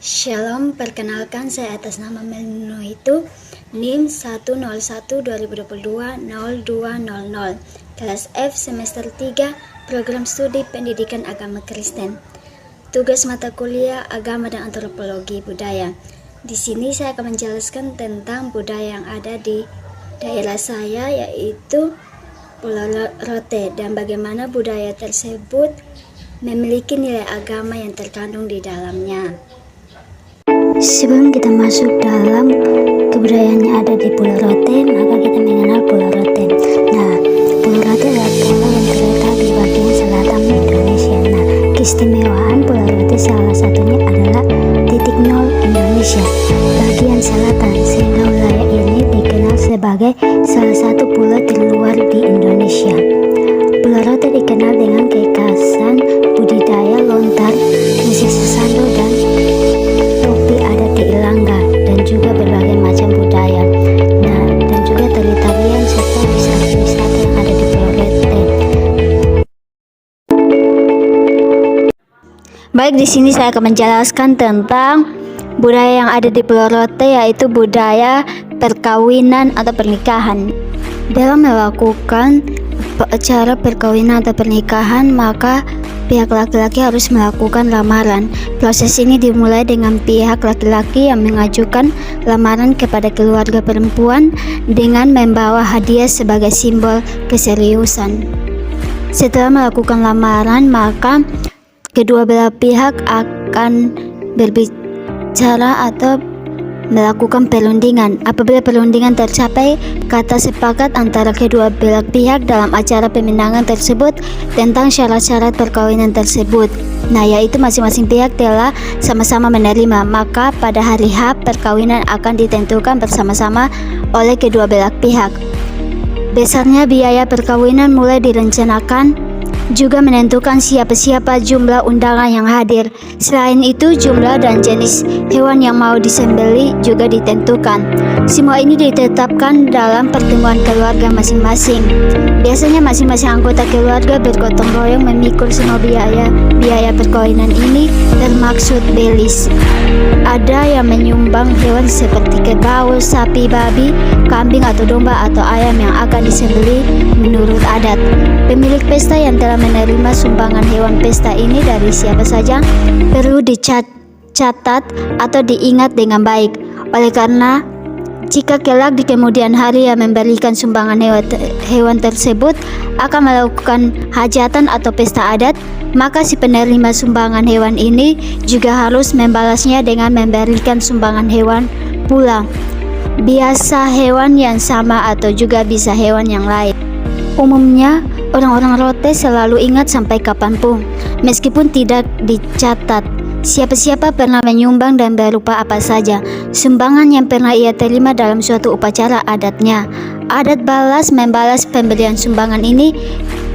Shalom, perkenalkan saya atas nama Melino itu NIM 101-2022-0200 kelas F semester 3 program studi pendidikan agama Kristen. Tugas mata kuliah agama dan antropologi budaya. Di sini saya akan menjelaskan tentang budaya yang ada di daerah saya, yaitu Pulau Rote, dan bagaimana budaya tersebut memiliki nilai agama yang terkandung di dalamnya. Sebelum kita masuk dalam kebudayaan yang ada di Pulau Rote, maka kita mengenal Pulau Rote. Nah, Pulau Rote adalah pulau yang terletak di bagian selatan Indonesia. Nah, keistimewaan Pulau Rote salah satunya adalah titik nol Indonesia, bagian selatan, sehingga wilayah ini dikenal sebagai salah satu pulau terluar di Indonesia. Pulau Rote dikenal dengan kekhasan budidaya lontar, musik sasando, dan topi adat di Ilangga, dan juga berbagai macam budaya. Nah, dan juga tari-tarian serta wisata-wisata yang ada di Pulau Rote. Baik, di sini saya akan menjelaskan tentang budaya yang ada di Pulau Rote, yaitu budaya perkawinan atau pernikahan. Dalam melakukan acara perkawinan atau pernikahan, maka pihak laki-laki harus melakukan lamaran. Proses ini dimulai dengan pihak laki-laki yang mengajukan lamaran kepada keluarga perempuan dengan membawa hadiah sebagai simbol keseriusan. Setelah melakukan lamaran, maka kedua belah pihak akan berbicara atau melakukan perundingan. Apabila perundingan tercapai, kata sepakat antara kedua belah pihak dalam acara peminangan tersebut tentang syarat-syarat perkawinan tersebut. Nah, yaitu masing-masing pihak telah sama-sama menerima, maka pada hari H perkawinan akan ditentukan bersama-sama oleh kedua belah pihak. Besarnya biaya perkawinan mulai direncanakan, juga menentukan siapa-siapa jumlah undangan yang hadir. Selain itu, jumlah dan jenis hewan yang mau disembelih juga ditentukan. Semua ini ditetapkan dalam pertemuan keluarga masing-masing. Biasanya masing-masing anggota keluarga bergotong royong memikul semua biaya perkawinan ini, termaksud belis. Ada yang menyumbang hewan seperti kerbau, sapi, babi, kambing atau domba atau ayam yang akan disembelih menurut adat. Pemilik pesta yang telah menerima sumbangan hewan pesta ini dari siapa saja perlu dicatat atau diingat dengan baik. Oleh karena jika kelak di kemudian hari yang memberikan sumbangan hewan tersebut akan melakukan hajatan atau pesta adat, maka si penerima sumbangan hewan ini juga harus membalasnya dengan memberikan sumbangan hewan pula. Biasa hewan yang sama atau juga bisa hewan yang lain. Umumnya, orang-orang Rote selalu ingat sampai kapanpun, meskipun tidak dicatat siapa-siapa pernah menyumbang dan berupa apa saja sumbangan yang pernah ia terima dalam suatu upacara adatnya. Adat balas membalas pemberian sumbangan ini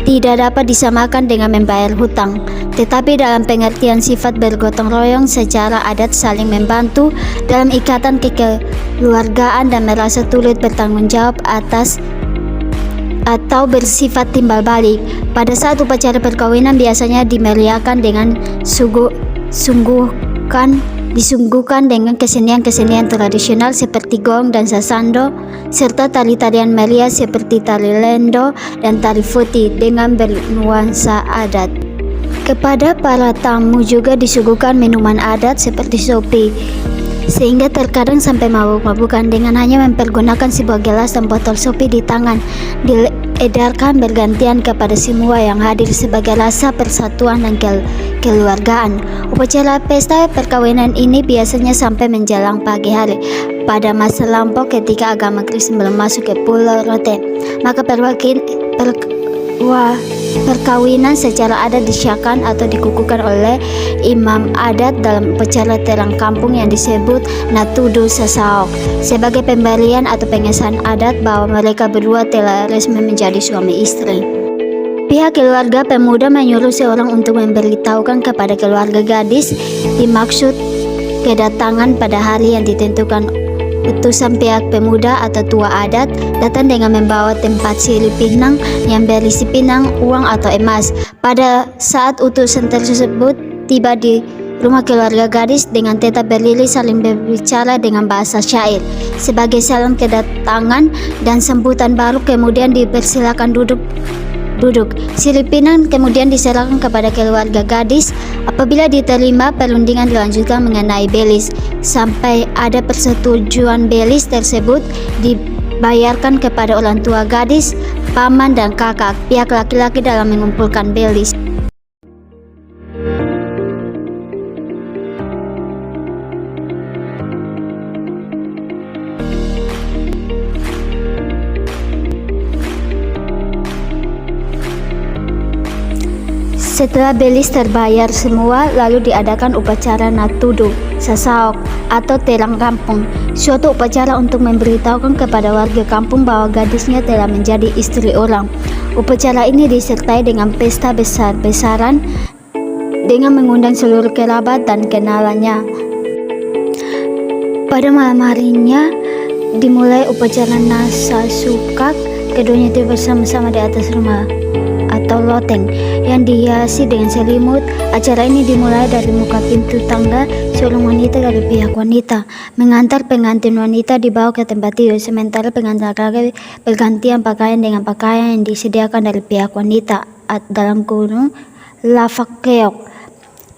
tidak dapat disamakan dengan membayar hutang, tetapi dalam pengertian sifat bergotong royong secara adat saling membantu dalam ikatan kekeluargaan dan merasa turut bertanggung jawab atas atau bersifat timbal balik. Pada saat upacara perkawinan biasanya dimeriahkan dengan disungguhkan dengan kesenian-kesenian tradisional seperti gong dan sasando, serta tari-tarian meriah seperti tari lendo dan tari futi dengan bernuansa adat. Kepada para tamu juga disuguhkan minuman adat seperti sopi, sehingga terkadang sampai mabuk-mabukan dengan hanya mempergunakan sebuah gelas dan botol sopi di tangan. Diedarkan bergantian kepada semua yang hadir sebagai rasa persatuan dan kekeluargaan. Upacara pesta perkawinan ini biasanya sampai menjelang pagi hari. Pada masa lampau ketika agama Kristen belum masuk ke Pulau Rote, maka perkawinan secara adat disyakan atau dikukuhkan oleh imam adat dalam upacara terang kampung yang disebut Natudu Sasaok sebagai pemberian atau pengesahan adat bahwa mereka berdua telah resmi menjadi suami istri. Pihak keluarga pemuda menyuruh seorang untuk memberitahukan kepada keluarga gadis dimaksud kedatangan pada hari yang ditentukan. Utusan pihak pemuda atau tua adat datang dengan membawa tempat sirih pinang yang berisi pinang, uang atau emas. Pada saat utusan tersebut tiba di rumah keluarga gadis dengan tetap berdiri saling berbicara dengan bahasa syair. Sebagai salam kedatangan dan sambutan baru kemudian dipersilakan duduk. Sirip pinang kemudian diserahkan kepada keluarga gadis. Apabila diterima, perundingan dilanjutkan mengenai belis. Sampai ada persetujuan belis tersebut dibayarkan kepada orang tua gadis, paman dan kakak pihak laki-laki dalam mengumpulkan belis. Setelah belis terbayar semua, lalu diadakan upacara natudu, sasaok, atau terang kampung, suatu upacara untuk memberitahukan kepada warga kampung bahwa gadisnya telah menjadi istri orang. Upacara ini disertai dengan pesta besar-besaran dengan mengundang seluruh kerabat dan kenalannya. Pada malam harinya dimulai upacara nasasukak. Keduanya itu bersama-sama di atas rumah atau loteng yang dihiasi dengan selimut. Acara ini dimulai dari muka pintu tangga. Seorang wanita dari pihak wanita mengantar pengantin wanita dibawa ke tempat tidur, sementara pengantin laki-laki bergantian pakaian dengan pakaian yang disediakan dari pihak wanita dalam kurung lafak keok.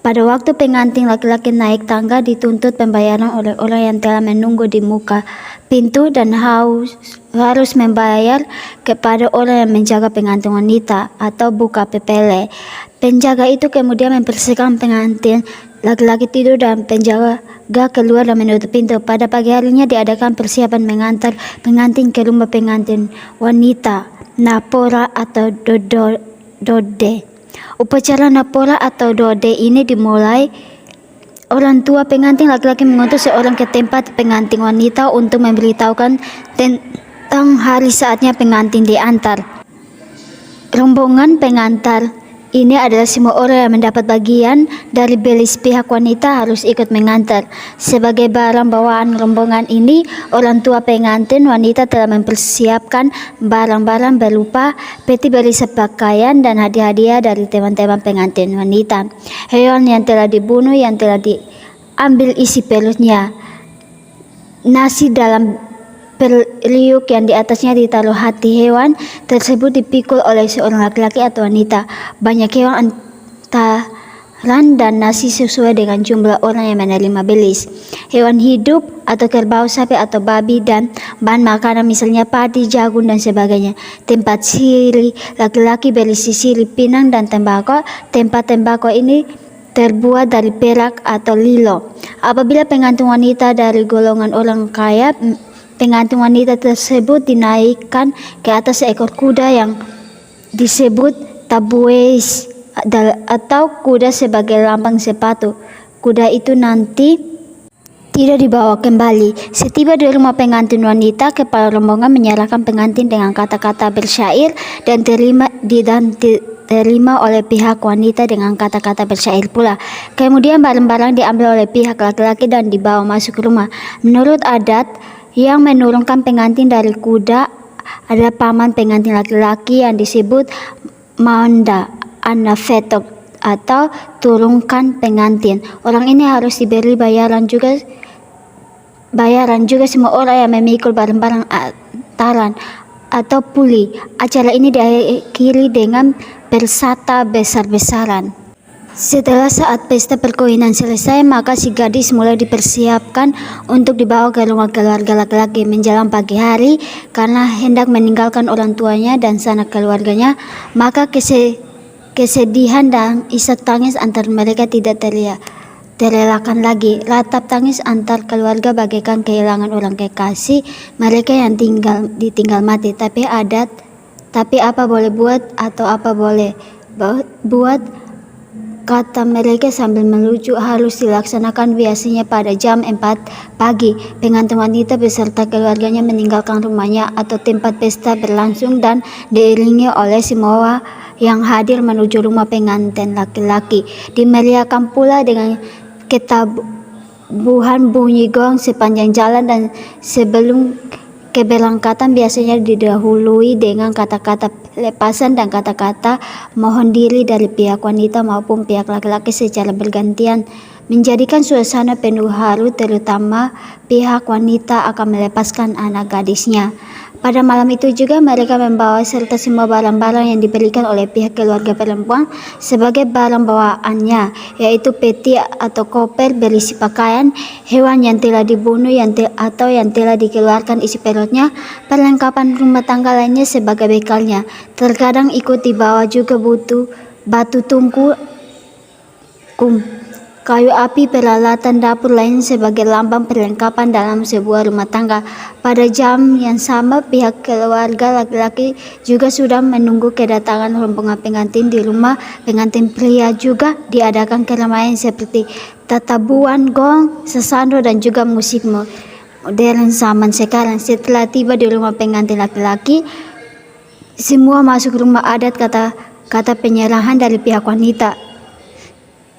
Pada waktu pengantin laki-laki naik tangga, dituntut pembayaran oleh orang yang telah menunggu di muka pintu dan harus membayar kepada orang yang menjaga pengantin wanita atau buka pepele. Penjaga itu kemudian membersihkan pengantin laki-laki tidur dan penjaga keluar dan menutup pintu. Pada pagi harinya diadakan persiapan mengantar pengantin ke rumah pengantin wanita, napora atau dode. Upacara napora atau dode ini dimulai. Orang tua pengantin laki-laki mengutus seorang ke tempat pengantin wanita untuk memberitahukan tentang hari saatnya pengantin diantar. Rombongan pengantar ini adalah semua orang yang mendapat bagian dari belis pihak wanita harus ikut mengantar. Sebagai barang bawaan rombongan ini, orang tua pengantin wanita telah mempersiapkan barang-barang berupa peti berisi pakaian dan hadiah-hadiah dari teman-teman pengantin wanita. Hewan yang telah dibunuh yang telah diambil isi perutnya. Nasi dalam periuk yang di atasnya ditaruh hati hewan tersebut dipikul oleh seorang laki-laki atau wanita. Banyak hewan antaran dan nasi sesuai dengan jumlah orang yang menerima belis. Hewan hidup atau kerbau, sapi atau babi, dan bahan makanan misalnya padi, jagung dan sebagainya. Tempat siri laki-laki berisi sirip pinang dan tembakau. Tempat tembakau ini terbuat dari perak atau lilo. Apabila pengantin wanita dari golongan orang kaya, pengantin wanita tersebut dinaikkan ke atas seekor kuda yang disebut tabues atau kuda sebagai lambang sepatu. Kuda itu nanti tidak dibawa kembali. Setiba di rumah pengantin wanita, kepala rombongan menyerahkan pengantin dengan kata-kata bersyair dan terima oleh pihak wanita dengan kata-kata bersyair pula. Kemudian barang-barang diambil oleh pihak laki-laki dan dibawa masuk rumah. Menurut adat yang menurunkan pengantin dari kuda ada paman pengantin laki-laki yang disebut maunda anafetok atau turunkan pengantin. Orang ini harus diberi bayaran juga semua orang yang memikul barang-barang antaran atau puli. Acara ini diakhiri dengan bersata besar-besaran. Setelah saat pesta perkawinan selesai, maka si gadis mulai dipersiapkan untuk dibawa ke rumah keluarga laki-laki menjelang pagi hari. Karena hendak meninggalkan orang tuanya dan sanak keluarganya, maka kesedihan dan isak tangis antar mereka tidak terelakkan lagi. Ratap tangis antar keluarga bagaikan kehilangan orang kekasih mereka yang ditinggal mati. Tapi apa boleh buat atau apa boleh buat, kata mereka sambil melucu, harus dilaksanakan biasanya pada jam 4 pagi. Pengantin wanita beserta keluarganya meninggalkan rumahnya atau tempat pesta berlangsung dan diiringi oleh semua yang hadir menuju rumah pengantin laki-laki. Dimeriahkan pula dengan ketabuhan bunyi gong sepanjang jalan, dan sebelum keberangkatan biasanya didahului dengan kata-kata lepasan dan kata-kata mohon diri dari pihak wanita maupun pihak laki-laki secara bergantian menjadikan suasana penuh haru, terutama pihak wanita akan melepaskan anak gadisnya. Pada malam itu juga mereka membawa serta semua barang-barang yang diberikan oleh pihak keluarga perempuan sebagai barang bawaannya, yaitu peti atau koper berisi pakaian, hewan yang telah dibunuh atau yang telah dikeluarkan isi perutnya, perlengkapan rumah tangga lainnya sebagai bekalnya. Terkadang ikut dibawa juga batu tungku, kayu api, peralatan dapur lain sebagai lambang perlengkapan dalam sebuah rumah tangga. Pada jam yang sama, pihak keluarga laki-laki juga sudah menunggu kedatangan rombongan pengantin. Di rumah pengantin pria juga diadakan keramaian seperti tatabuan, gong, sasando, dan juga musik modern zaman sekarang. Setelah tiba di rumah pengantin laki-laki, semua masuk rumah adat kata penyerahan dari pihak wanita.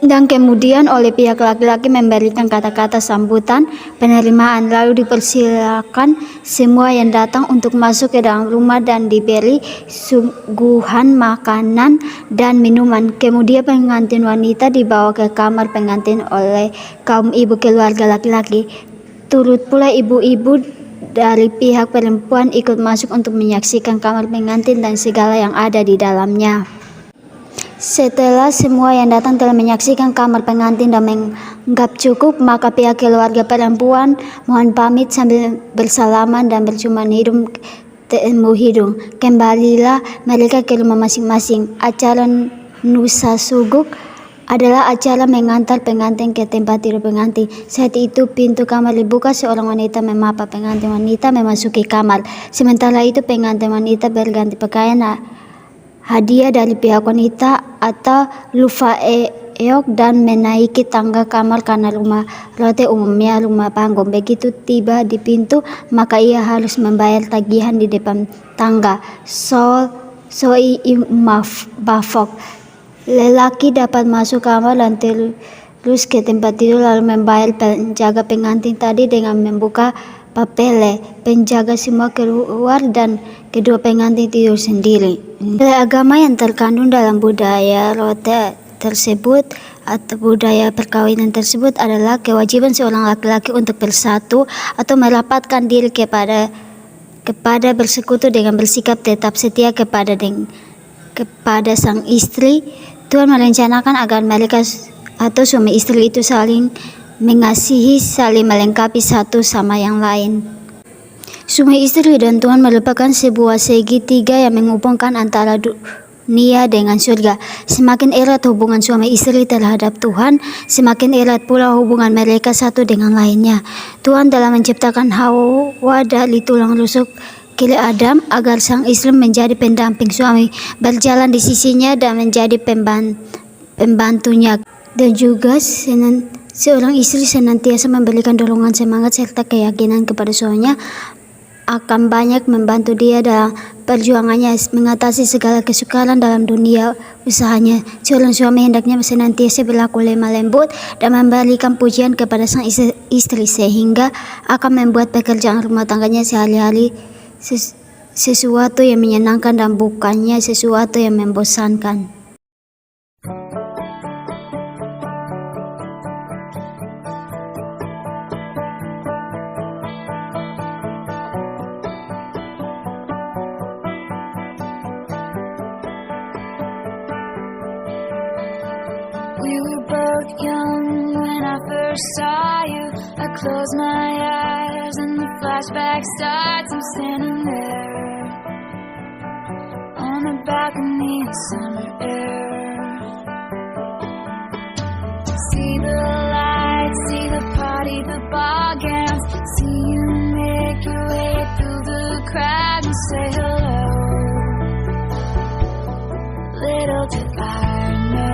Dan kemudian oleh pihak laki-laki memberikan kata-kata sambutan penerimaan, lalu dipersilakan semua yang datang untuk masuk ke dalam rumah dan diberi suguhan makanan dan minuman. Kemudian pengantin wanita dibawa ke kamar pengantin oleh kaum ibu keluarga laki-laki. Turut pula ibu-ibu dari pihak perempuan ikut masuk untuk menyaksikan kamar pengantin dan segala yang ada di dalamnya. Setelah semua yang datang telah menyaksikan kamar pengantin dan menganggap cukup, maka pihak keluarga perempuan mohon pamit sambil bersalaman dan berciuman hidung temu hidung. Kembalilah mereka ke rumah masing-masing. Acara Nusa Suguk adalah acara mengantar pengantin ke tempat tidur pengantin. Saat itu pintu kamar dibuka, seorang wanita memapa pengantin wanita memasuki kamar. Sementara itu pengantin wanita berganti pakaian hadiah dari pihak wanita atau lufaeok dan menaiki tangga kamar karena rumah rote umumnya rumah panggung. Begitu tiba di pintu, maka ia harus membayar tagihan di depan tangga. Soi bafok. Lelaki dapat masuk kamar dan terus ke tempat tidur lalu membayar penjaga pengantin tadi dengan membuka papele. Penjaga semua keluar dan kedua pengantin tidur sendiri. Nilai agama yang terkandung dalam budaya rote tersebut atau budaya perkawinan tersebut adalah kewajiban seorang laki-laki untuk bersatu atau merapatkan diri kepada bersekutu dengan bersikap tetap setia kepada sang istri. Tuhan merencanakan agar mereka atau suami istri itu saling mengasihi, saling melengkapi satu sama yang lain. Suami istri dan Tuhan merupakan sebuah segitiga yang menghubungkan antara dunia dengan surga. Semakin erat hubungan suami istri terhadap Tuhan, semakin erat pula hubungan mereka satu dengan lainnya. Tuhan telah menciptakan Hawa dari tulang rusuk kiri Adam agar sang istri menjadi pendamping suami, berjalan di sisinya dan menjadi pembantunya. Dan juga seorang istri senantiasa memberikan dorongan, semangat, serta keyakinan kepada suaminya akan banyak membantu dia dalam perjuangannya mengatasi segala kesukaran dalam dunia usahanya. Seorang suami hendaknya senantiasa berlaku lemah lembut dan memberikan pujian kepada sang istri sehingga akan membuat pekerjaan rumah tangganya sehari-hari sesuatu yang menyenangkan dan bukannya sesuatu yang membosankan. We were both young when I first saw you. I close my eyes and the flashback starts. I'm standing there on a balcony in summer air. See the lights, see the party, the ball gowns. See you make your way through the crowd and say hello. Little did I know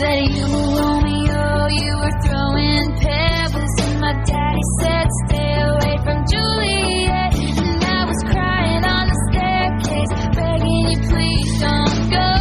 that you were Romeo, you were throwing pebbles, and my daddy said stay away from Juliet, and I was crying on the staircase, begging you please don't go.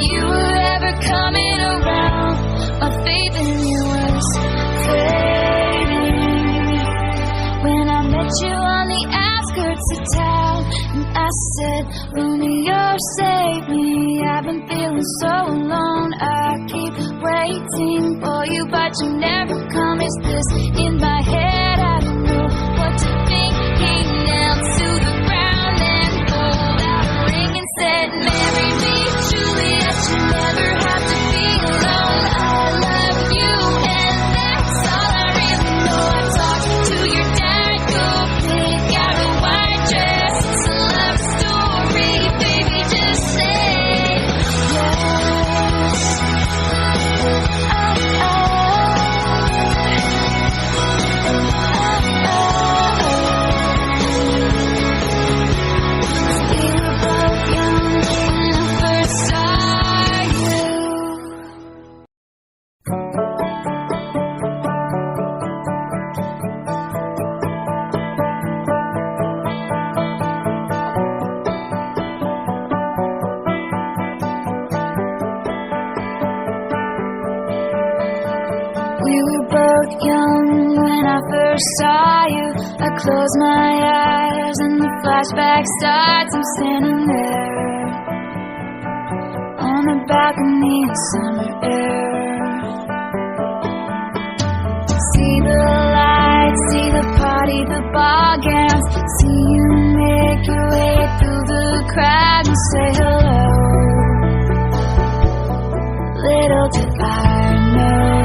you were ever coming around. My faith in you was fading when I met you on the outskirts of town, and I said, Romeo, save me. I've been feeling so alone. I keep waiting for you, but you never come. Is this in my head? I don't know what to think. He knelt to the ground and pulled out a ring and said, marry me, Juliet. You never have to be alone. I love you, and that's all I really know. I talked to your dad. Go pick out a white dress. It's a love story, baby. Just say yes. We were both young when I first saw you. We were both young when I first saw you. I close my eyes and the flashback starts. I'm standing there on the balcony in summer air. See the lights, see the party, the ball gowns. See you make your way through the crowd and say hello. Little did I know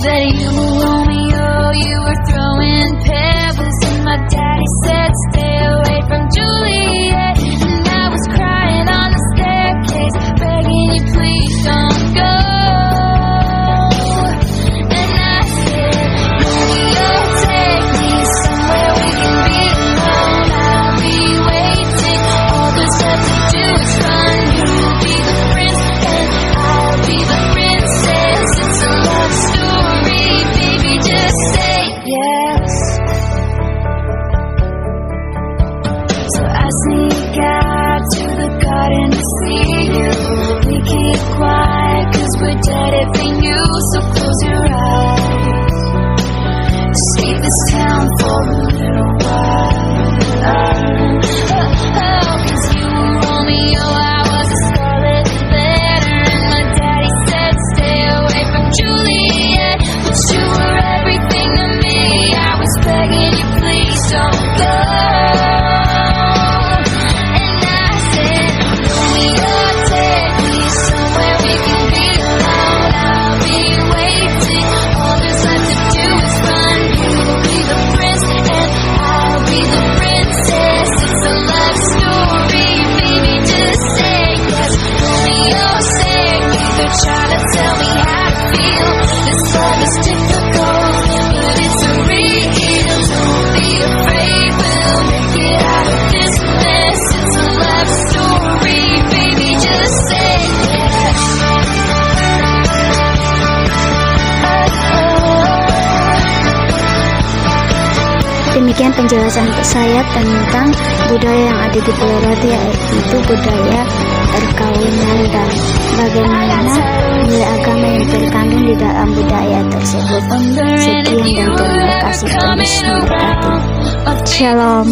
that you were Romeo, you were throwing pebbles, and my daddy said stay away from Juliet. And I was crying on the staircase, begging you please don't go. And I said, Romeo, take me somewhere we can be alone. I'll be waiting, all there's left to do is run. You'll be the prince and I'll be the princess. It's a love story, baby, just say yes. So I sneak out to the garden to see you. We keep quiet cause we're dead if they knew. So close your eyes, escape this town for a little while. Cause you were Romeo, I was a scarlet letter, and my daddy said stay away from Juliet. But you were everything to me. I was begging you please don't go. And I said, Romeo, take me somewhere we can be alone. I'll be waiting, all there's left to do is run. You'll be the prince and I'll be the princess. It's a love story, baby, just say yes. Romeo, save me, they're trying to tell me how to feel. This love is difficult, but it's a real. Don't be afraid, we'll make it out of this mess. It's a love story, baby, just say yes. Demikian penjelasan saya tentang budaya yang ada di Pulau Rote, yaitu budaya perkawinan dan bagaimana nilai agama yang terkandung di dalam budaya tersebut. Sekian dan terima kasih. Tuhan Yesus memberkati. Shalom.